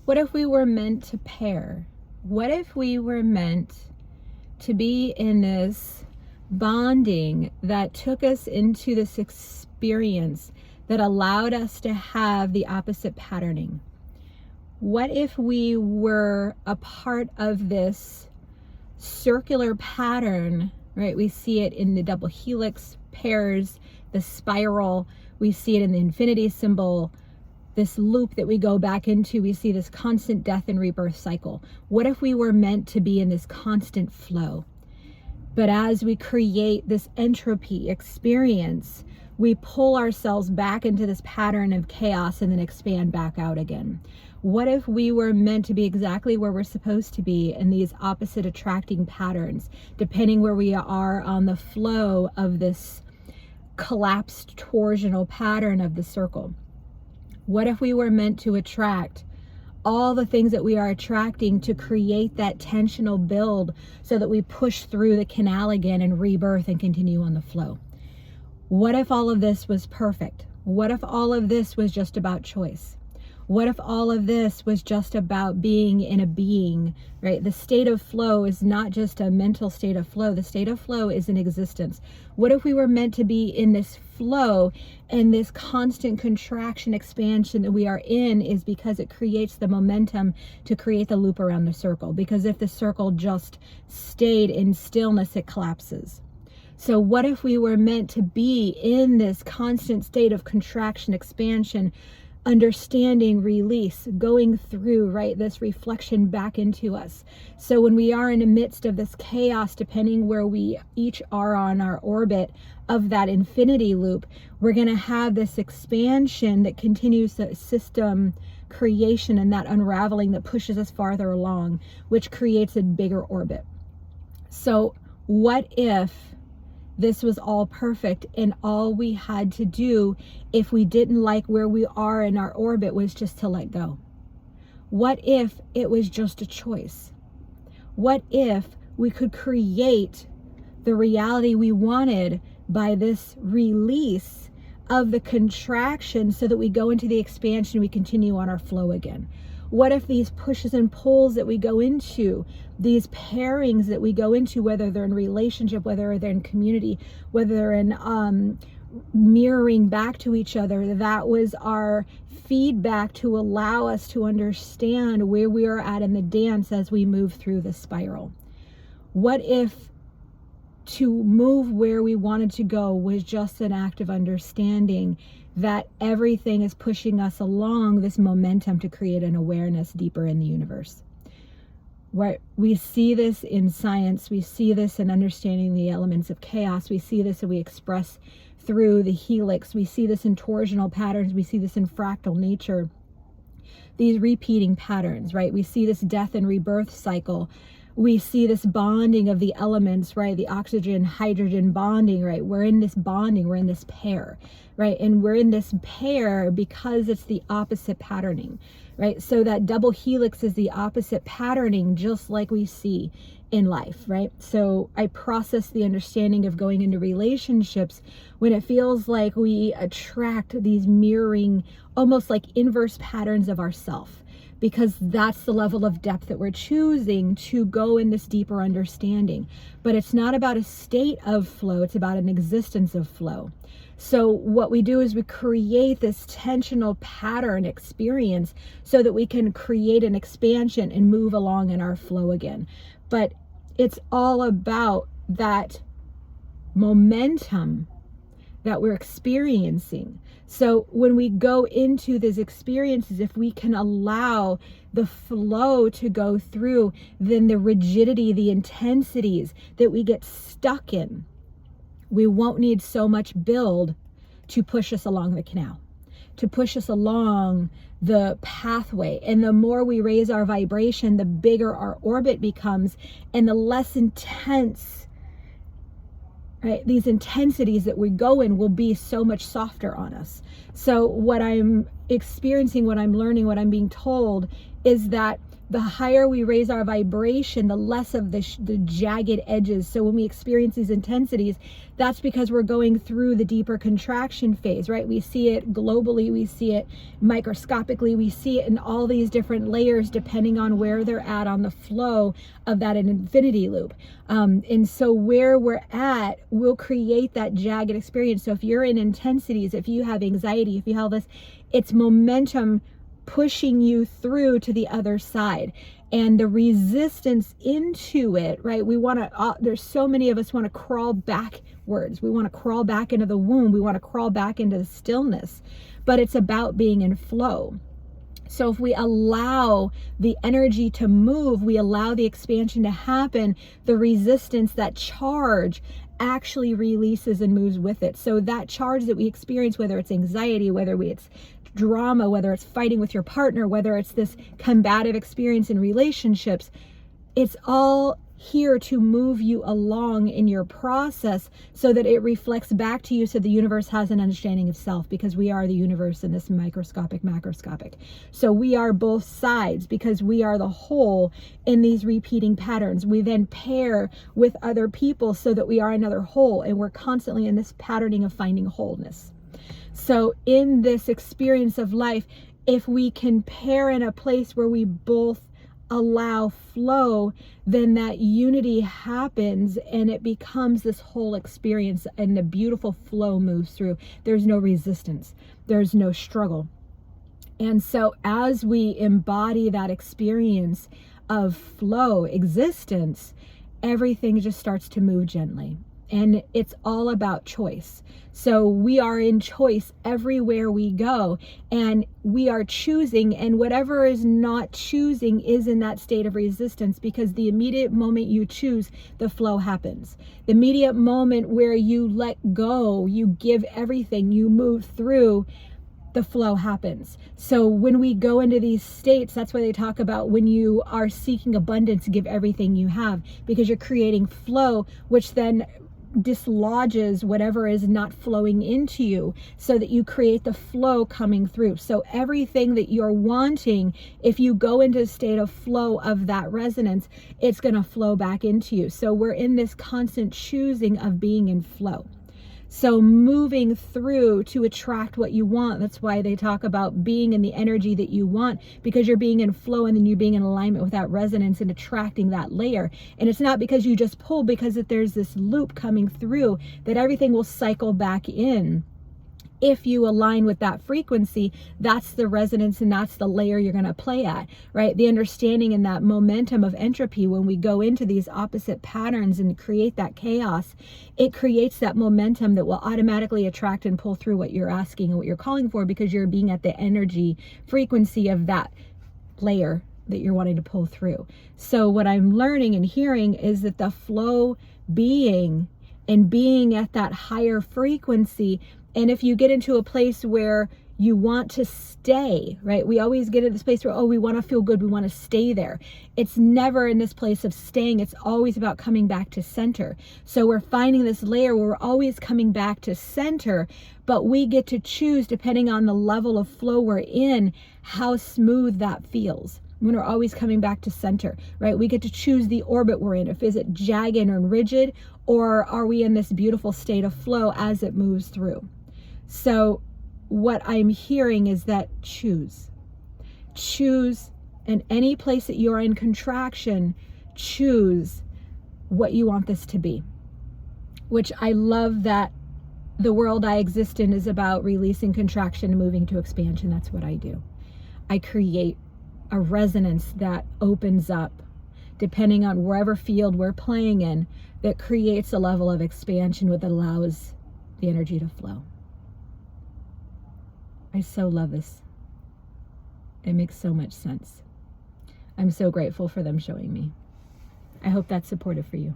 What if we were meant to pair? What if we were meant to be in this bonding that took us into this experience that allowed us to have the opposite patterning? What if we were a part of this circular pattern, right? We see it in the double helix pairs, the spiral, we see it in the infinity symbol, this loop that we go back into, we see this constant death and rebirth cycle. What if we were meant to be in this constant flow? But as we create this entropy experience, we pull ourselves back into this pattern of chaos and then expand back out again. What if we were meant to be exactly where we're supposed to be in these opposite attracting patterns, depending where we are on the flow of this collapsed torsional pattern of the circle? What if we were meant to attract all the things that we are attracting to create that tensional build so that we push through the canal again and rebirth and continue on the flow? What if all of this was perfect? What if all of this was just about choice? What if all of this was just about being in a being, right? The state of flow is not just a mental state of flow. The state of flow is an existence. What if we were meant to be in this flow, and this constant contraction expansion that we are in is because it creates the momentum to create the loop around the circle? Because if the circle just stayed in stillness, it collapses. So what if we were meant to be in this constant state of contraction, expansion, understanding, release, going through, right, this reflection back into us? So when we are in the midst of this chaos, depending where we each are on our orbit of that infinity loop, we're going to have this expansion that continues the system creation and that unraveling that pushes us farther along, which creates a bigger orbit. So what if this was all perfect and all we had to do, if we didn't like where we are in our orbit, was just to let go? What if it was just a choice? What if we could create the reality we wanted by this release of the contraction so that we go into the expansion, we continue on our flow again? What if these pushes and pulls that we go into, these pairings that we go into, whether they're in relationship, whether they're in community, whether they're in mirroring back to each other, that was our feedback to allow us to understand where we are at in the dance as we move through the spiral? What if to move where we wanted to go was just an act of understanding that everything is pushing us along this momentum to create an awareness deeper in the universe? Right? We see this in science. We see this in understanding the elements of chaos. We see this and we express through the helix. We see this in torsional patterns. We see this in fractal nature. These repeating patterns, right? We see this death and rebirth cycle. We see this bonding of the elements, right? The oxygen, hydrogen bonding, right? We're in this bonding, we're in this pair, right? And we're in this pair because it's the opposite patterning, right? So that double helix is the opposite patterning, just like we see in life, right? So I process the understanding of going into relationships when it feels like we attract these mirroring, almost like inverse patterns of ourself, because that's the level of depth that we're choosing to go in this deeper understanding. But it's not about a state of flow, it's about an existence of flow. So what we do is we create this tensional pattern experience so that we can create an expansion and move along in our flow again. But it's all about that momentum that we're experiencing. So when we go into these experiences, if we can allow the flow to go through, then the rigidity, the intensities that we get stuck in, we won't need so much build to push us along the canal, to push us along the pathway. And the more we raise our vibration, the bigger our orbit becomes and the less intense, right, these intensities that we go in will be so much softer on us. So what I'm experiencing, what I'm learning, what I'm being told is that the higher we raise our vibration, the less of the jagged edges. So when we experience these intensities, that's because we're going through the deeper contraction phase, right? We see it globally, we see it microscopically, we see it in all these different layers depending on where they're at on the flow of that infinity loop. And so where we're at will create that jagged experience. So if you're in intensities, if you have anxiety, if you have this, it's momentum pushing you through to the other side. And the resistance into it, right? We want to, there's so many of us want to crawl backwards. We want to crawl back into the womb. We want to crawl back into the stillness, but it's about being in flow. So if we allow the energy to move, we allow the expansion to happen, the resistance, that charge actually releases and moves with it. So that charge that we experience, whether it's anxiety, whether it's drama, whether it's fighting with your partner, whether it's this combative experience in relationships, it's all here to move you along in your process so that it reflects back to you, so the universe has an understanding of self, because we are the universe in this microscopic, macroscopic. So we are both sides because we are the whole in these repeating patterns. We then pair with other people so that we are another whole, and we're constantly in this patterning of finding wholeness. So in this experience of life, if we can pair in a place where we both allow flow, then that unity happens and it becomes this whole experience, and the beautiful flow moves through. There's no resistance. There's no struggle. And so as we embody that experience of flow existence, everything just starts to move gently. And it's all about choice. So we are in choice everywhere we go, and we are choosing, and whatever is not choosing is in that state of resistance, because the immediate moment you choose, the flow happens. The immediate moment where you let go, you give everything, you move through, the flow happens. So when we go into these states, that's why they talk about when you are seeking abundance, give everything you have, because you're creating flow, which then dislodges whatever is not flowing into you, so that you create the flow coming through. So everything that you're wanting, if you go into a state of flow of that resonance, it's going to flow back into you. So we're in this constant choosing of being in flow. So moving through to attract what you want. That's why they talk about being in the energy that you want, because you're being in flow, and then you're being in alignment with that resonance and attracting that layer. And it's not because you just pull, because if there's this loop coming through, that everything will cycle back in. If you align with that frequency, that's the resonance, and that's the layer you're going to play at, right? The understanding and that momentum of entropy, when we go into these opposite patterns and create that chaos, it creates that momentum that will automatically attract and pull through what you're asking and what you're calling for, because you're being at the energy frequency of that layer that you're wanting to pull through. So what I'm learning and hearing is that the flow being, and being at that higher frequency. And if you get into a place where you want to stay, right? We always get in this place where, oh, we want to feel good, we want to stay there. It's never in this place of staying. It's always about coming back to center. So we're finding this layer where we're always coming back to center, but we get to choose, depending on the level of flow we're in, how smooth that feels. When we're always coming back to center, right? We get to choose the orbit we're in. Is it jagged and rigid, or are we in this beautiful state of flow as it moves through? So what I'm hearing is that choose, in any place that you're in contraction, choose what you want this to be, which I love that the world I exist in is about releasing contraction and moving to expansion. That's what I do. I create a resonance that opens up, depending on wherever field we're playing in, that creates a level of expansion that allows the energy to flow. I so love this. It makes so much sense. I'm so grateful for them showing me. I hope that's supportive for you.